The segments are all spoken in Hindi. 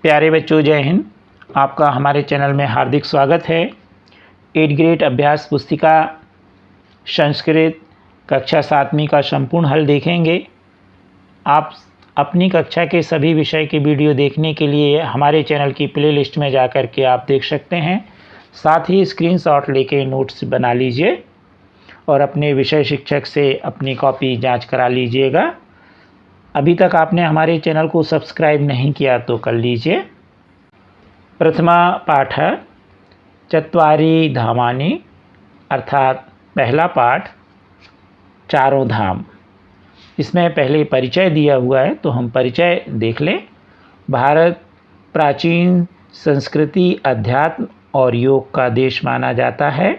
प्यारे बच्चों, जय हिंद। आपका हमारे चैनल में हार्दिक स्वागत है। 8th ग्रेड अभ्यास पुस्तिका संस्कृत कक्षा 7वीं का संपूर्ण हल देखेंगे। आप अपनी कक्षा के सभी विषय के वीडियो देखने के लिए हमारे चैनल की प्लेलिस्ट में जाकर के आप देख सकते हैं। साथ ही स्क्रीनशॉट लेके नोट्स बना लीजिए और अपने विषय शिक्षक से अपनी कॉपी जांच करा लीजिएगा। अभी तक आपने हमारे चैनल को सब्सक्राइब नहीं किया तो कर लीजिए। प्रथमा पाठ चत्वारि धामानि, अर्थात पहला पाठ चारों धाम। इसमें पहले परिचय दिया हुआ है तो हम परिचय देख लें। भारत प्राचीन संस्कृति, अध्यात्म और योग का देश माना जाता है।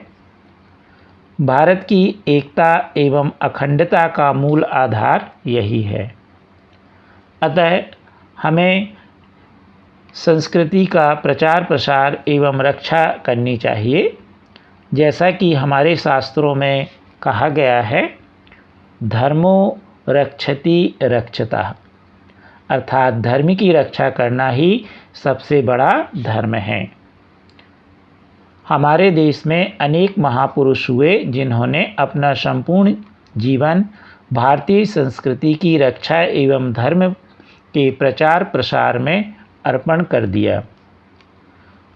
भारत की एकता एवं अखंडता का मूल आधार यही है। अतः हमें संस्कृति का प्रचार प्रसार एवं रक्षा करनी चाहिए। जैसा कि हमारे शास्त्रों में कहा गया है, धर्मो रक्षति रक्षता, अर्थात धर्म की रक्षा करना ही सबसे बड़ा धर्म है। हमारे देश में अनेक महापुरुष हुए जिन्होंने अपना संपूर्ण जीवन भारतीय संस्कृति की रक्षा एवं धर्म के प्रचार प्रसार में अर्पण कर दिया।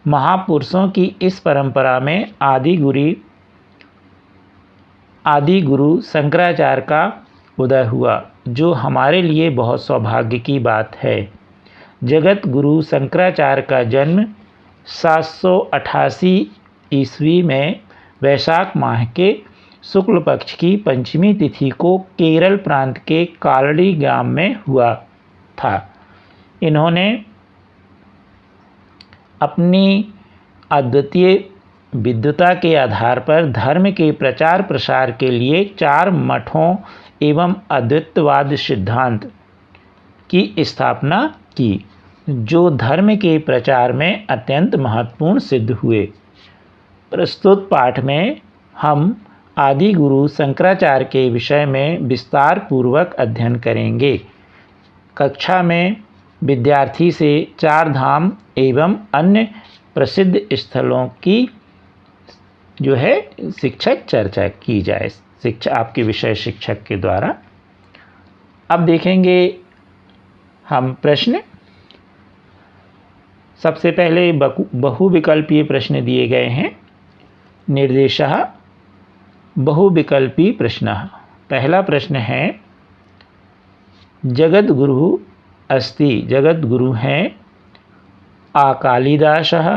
महापुरुषों की इस परंपरा में आदि गुरु शंकराचार्य का उदय हुआ, जो हमारे लिए बहुत सौभाग्य की बात है। जगत गुरु शंकराचार्य का जन्म 788 ईस्वी में वैशाख माह के शुक्ल पक्ष की पंचमी तिथि को केरल प्रांत के कालड़ी ग्राम में हुआ था। इन्होंने अपनी अद्वितीय विद्वता के आधार पर धर्म के प्रचार प्रसार के लिए 4 मठों एवं अद्वैतवाद सिद्धांत की स्थापना की, जो धर्म के प्रचार में अत्यंत महत्वपूर्ण सिद्ध हुए। प्रस्तुत पाठ में हम आदि गुरु शंकराचार्य के विषय में विस्तार पूर्वक अध्ययन करेंगे। कक्षा में विद्यार्थी से 4 धाम एवं अन्य प्रसिद्ध स्थलों की शिक्षक चर्चा की जाए, आपके विषय शिक्षक के द्वारा। अब देखेंगे हम प्रश्न। सबसे पहले बहुविकल्पीय प्रश्न दिए गए हैं। निर्देशः बहुविकल्पी प्रश्न। पहला प्रश्न है, जगत गुरु अस्ति, जगत गुरु हैं आ कालिदासः,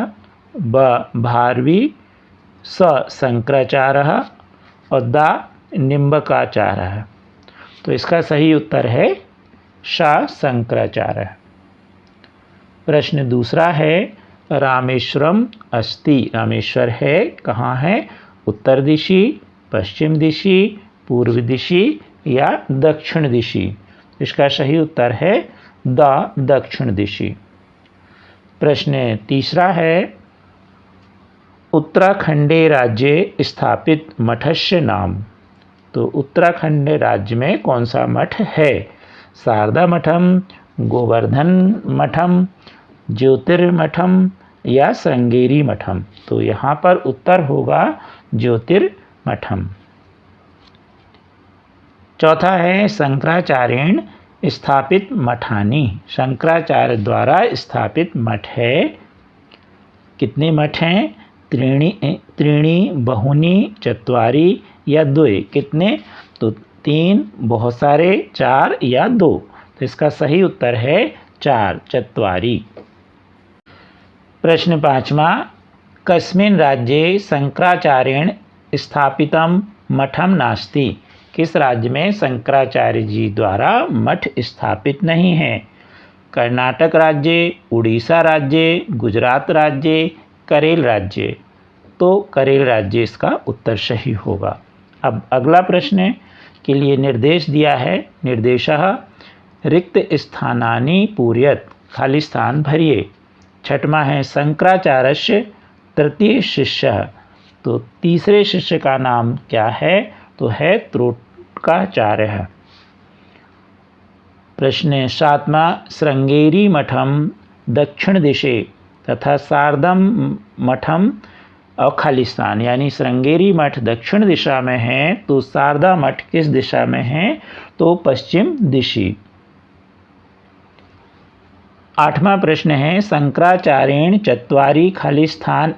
ब भारवी, स शंकराचार्य और दा निम्बकाचार्य। तो इसका सही उत्तर है श शंकराचार्य। प्रश्न दूसरा है, रामेश्वरम अस्ति, रामेश्वर है, कहाँ है? उत्तर दिशि, पश्चिम दिशि, पूर्व दिशि या दक्षिण दिशि? इसका सही उत्तर है द दक्षिण दिशि। प्रश्न तीसरा है, उत्तराखंडे राज्ये स्थापित मठस्य नाम। तो उत्तराखंड राज्य में कौन सा मठ है? शारदा मठम, गोवर्धन मठम, ज्योतिर्मठम या श्रृंगेरी मठम? तो यहाँ पर उत्तर होगा ज्योतिर्मठम। चौथा है, शंकराचार्येण स्थापित मठानी, शंकराचार्य द्वारा स्थापित मठ है। कितने मठ हैं? त्रीणि, बहुनी, चत्वारि या द्वे? कितने? तो 3, बहुत सारे, 4 या 2? तो इसका सही उत्तर है 4, चत्वारि। प्रश्न 5वां, कस्मिन् राज्ये शंकराचार्येण स्थापितं मठं नास्ति? किस राज्य में शंकराचार्य जी द्वारा मठ स्थापित नहीं है? कर्नाटक राज्य, उड़ीसा राज्य, गुजरात राज्य, करेल राज्य? तो करेल राज्य इसका उत्तर सही होगा। अब अगला प्रश्न के लिए निर्देश दिया है। निर्देशः रिक्त स्थानानि पूरयत, खाली स्थान भरिए। छठवां है, शंकराचार्यस्य तृतीय शिष्य। तो तीसरे शिष्य का नाम क्या है? तो है त्रोटकाचार्य। प्रश्न 7वां, श्रृंगेरी मठम दक्षिण दिशे तथा सार्धम मठम और खालिस्तान, यानी श्रृंगेरी मठ दक्षिण दिशा में है तो शारदा मठ किस दिशा में है, तो पश्चिम दिशि। 8वां प्रश्न है शंकराचार्येण चत्वारि खालिस्थान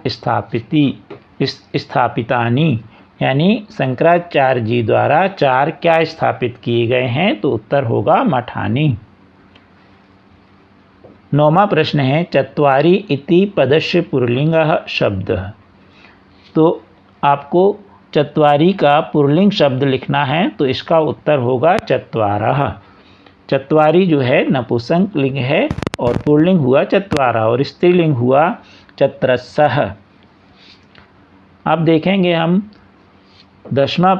स्थापितानि, यानी शंकराचार्य जी द्वारा 4 क्या स्थापित किए गए हैं, तो उत्तर होगा मठानि। 9वां प्रश्न है चत्वारि इति पदस्य पुल्लिंगः शब्दः, तो आपको चत्वारि का पुल्लिंग शब्द लिखना है, तो इसका उत्तर होगा चत्वारः। चत्वारि जो है नपुंसक लिंग है और पुल्लिंग हुआ चत्वारा और स्त्रीलिंग हुआ चत्रस्सः। अब देखेंगे हम 10वां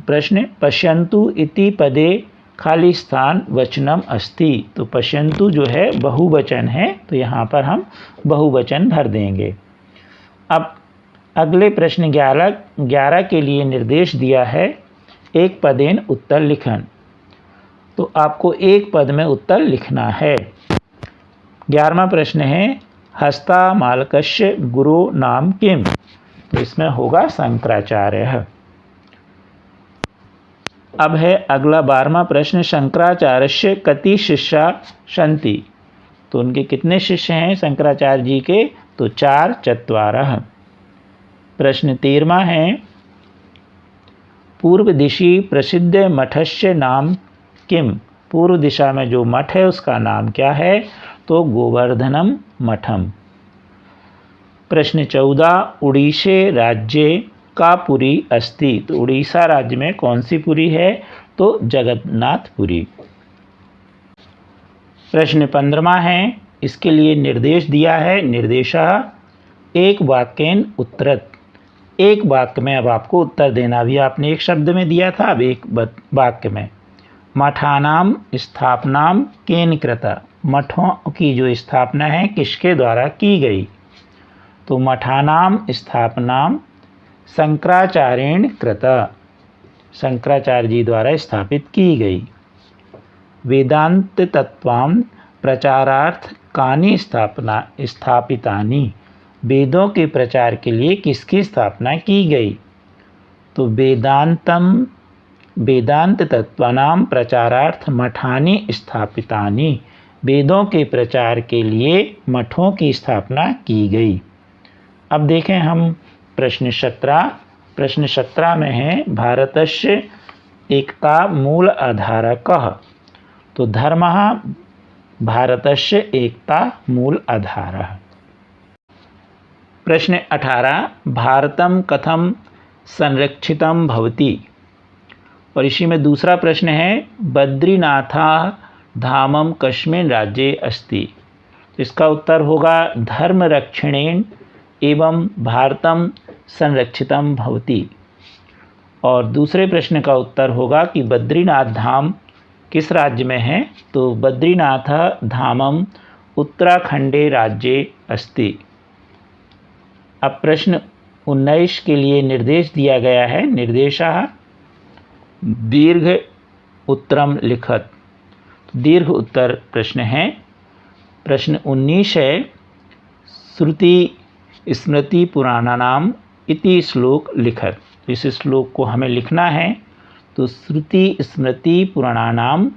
प्रश्न पश्यन्तु इति पदे खाली स्थान वचनम अस्ति, तो पश्यन्तु जो है बहुवचन है तो यहाँ पर हम बहुवचन भर देंगे। अब अगले प्रश्न 11 के लिए निर्देश दिया है एक पदेन उत्तर लिखन, तो आपको एक पद में उत्तर लिखना है। 11वां प्रश्न है हस्तामालकस्य गुरो नाम किम, तो इसमें होगा शंकराचार्य। अब है अगला 12वां प्रश्न शंकराचार्यस्य कति शिष्या सन्ति, तो उनके कितने शिष्य हैं शंकराचार्य जी के, तो 4 चत्वारः। प्रश्न 13वां है पूर्व दिशि प्रसिद्ध मठस्य नाम किम, पूर्व दिशा में जो मठ है उसका नाम क्या है, तो गोवर्धनम मठम। प्रश्न 14 उड़ीसे राज्ये का पुरी अस्ति, तो उड़ीसा राज्य में कौन सी पुरी है, तो जगन्नाथपुरी। प्रश्न 15वां है इसके लिए निर्देश दिया है निर्देशः एक वाक्येन उत्तरत, एक वाक्य में अब आपको उत्तर देना, भी आपने एक शब्द में दिया था, अब एक वाक्य में। मठानाम स्थापनाम केन कृता, मठों की जो स्थापना है किसके द्वारा की गई, तो मठानाम स्थापनाम शंकराचार्येण कृता, शंकराचार्य जी द्वारा स्थापित की गई। वेदांत तत्वाम प्रचारार्थ कानि स्थापितानि, वेदों के प्रचार के लिए किसकी स्थापना की गई, तो वेदांत तत्वानाम प्रचारार्थ मठानि स्थापितानि, वेदों के प्रचार के लिए मठों की स्थापना की गई। अब देखें हम प्रश्न 17 में है भारतस्य एकता मूल आधारकः, तो धर्मः भारतस्य एकता मूल आधारः। प्रश्न 18 भारतम कथम संरक्षितम भवति, और इसी में दूसरा प्रश्न है बद्रीनाथा धामम कस्मिन् राज्ये अस्ति, इसका उत्तर होगा धर्म रक्षणेन एवं भारतम संरक्षितम भवति। और दूसरे प्रश्न का उत्तर होगा कि बद्रीनाथ धाम किस राज्य में है, तो बद्रीनाथ धामम उत्तराखंडे राज्ये अस्ति। अब प्रश्न 19 के लिए निर्देश दिया गया है निर्देशः दीर्घ उत्तरम लिखत, दीर्घ उत्तर प्रश्न है। प्रश्न 19 है श्रुति स्मृति पुराणानाम इति श्लोक लिखत, इस श्लोक को हमें लिखना है, तो श्रुति स्मृति पुराणानाम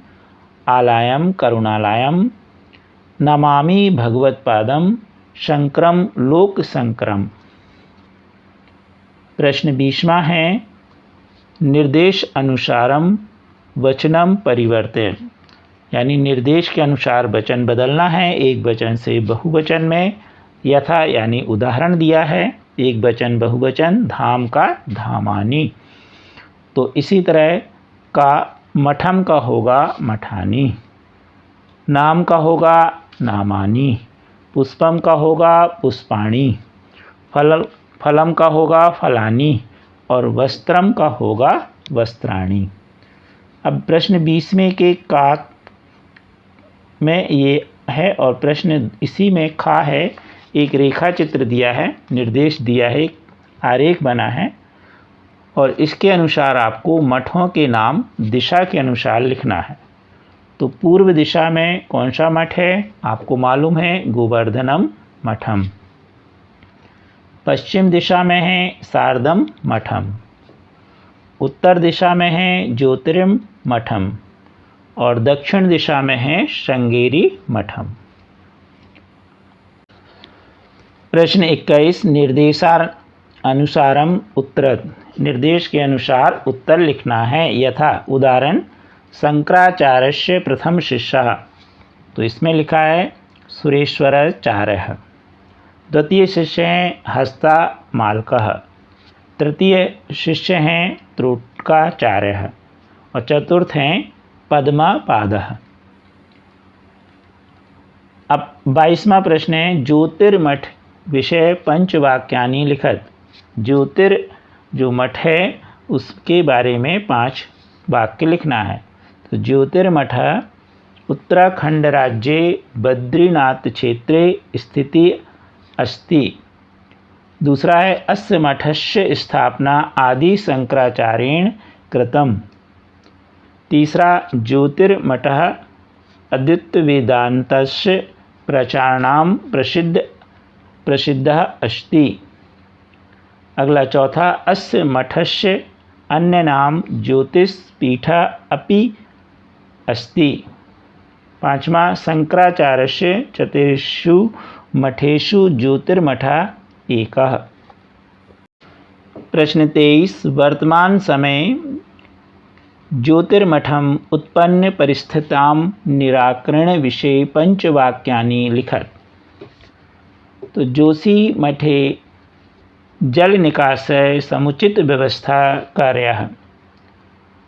आलयम करुणालयम नमामि भगवत्पादम शंकरम लोक शंकरम। प्रश्न 20वां है निर्देश अनुसारम वचनम परिवर्तन, यानी निर्देश के अनुसार वचन बदलना है, एक वचन से बहुवचन में, यथा यानी उदाहरण दिया है एक वचन बहुवचन, धाम का धामानि, तो इसी तरह का मठम का होगा मठानि, नाम का होगा नामानि, पुष्पम का होगा पुष्पाणि, फलम का होगा फलानि और वस्त्रम का होगा वस्त्राणि। अब प्रश्न 20वें के का में ये है और प्रश्न इसी में खा है, एक रेखा चित्र दिया है, निर्देश दिया है, आरेख बना है और इसके अनुसार आपको मठों के नाम दिशा के अनुसार लिखना है। तो पूर्व दिशा में कौन सा मठ है? आपको मालूम है, गोवर्धनम मठम। पश्चिम दिशा में है शारदम मठम। उत्तर दिशा में है ज्योतिर्म मठम और दक्षिण दिशा में है श्रृंगेरी मठम। प्रश्न 21, निर्देशानुसारम उत्तर। निर्देश के अनुसार उत्तर लिखना है। यथा उदाहरण, शंकराचार्यस्य प्रथम शिष्यः, तो इसमें लिखा है सुरेश्वराचार्यः। द्वितीय शिष्य हैं हस्तामालकः। तृतीय शिष्य हैं त्रोटकाचार्यः और चतुर्थ हैं पद्मपादः। अब 22वां प्रश्न है, ज्योतिर्मठ विषय पंचवाक्यानि लिखत। ज्योतिर जो मठ है उसके बारे में 5 वाक्य लिखना है। तो ज्योतिर्मठ उत्तराखंड राज्ये बद्रीनाथ क्षेत्रे स्थिति अस्ति। दूसरा है, अस्य मठस्य स्थापना आदि शंकराचार्येण कृतम्। तीसरा, ज्योतिर्मठः अद्वैत वेदान्तस्य प्रचाराणां प्रसिद्धः अस्ति। अगला चौथा, अस्य मठस्य अन्य नाम ज्योतिषपीठः अपि अस्ति। पांचवा, शंकराचार्यस्य चतुर्षु मठेषु ज्योतिर्मठः एकः। प्रश्न 23, वर्तमान समय ज्योतिर्मठम उत्पन्न परिस्थितां निराकरण विषये पंचवाक्यानि लिखत। तो जोशी मठे जल निकासय समुचित व्यवस्था कार्यः।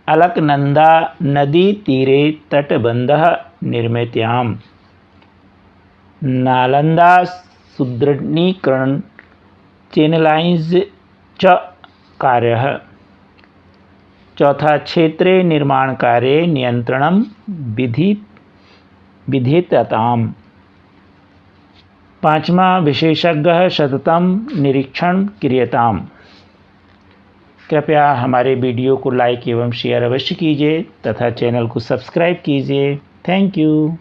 अलकनंदा नदी तीरे तटबंधः निर्मित्याम्। नालंदा सुदृढ़ीकरण चैनलाइज च कार्यः। चौथा, क्षेत्रे निर्माण कार्ये नियंत्रणं विधेयताम्। पांचवा, विशेषज्ञः सततं निरीक्षण क्रियताम्। कृपया हमारे वीडियो को लाइक एवं शेयर अवश्य कीजिए तथा चैनल को सब्सक्राइब कीजिए। Thank you.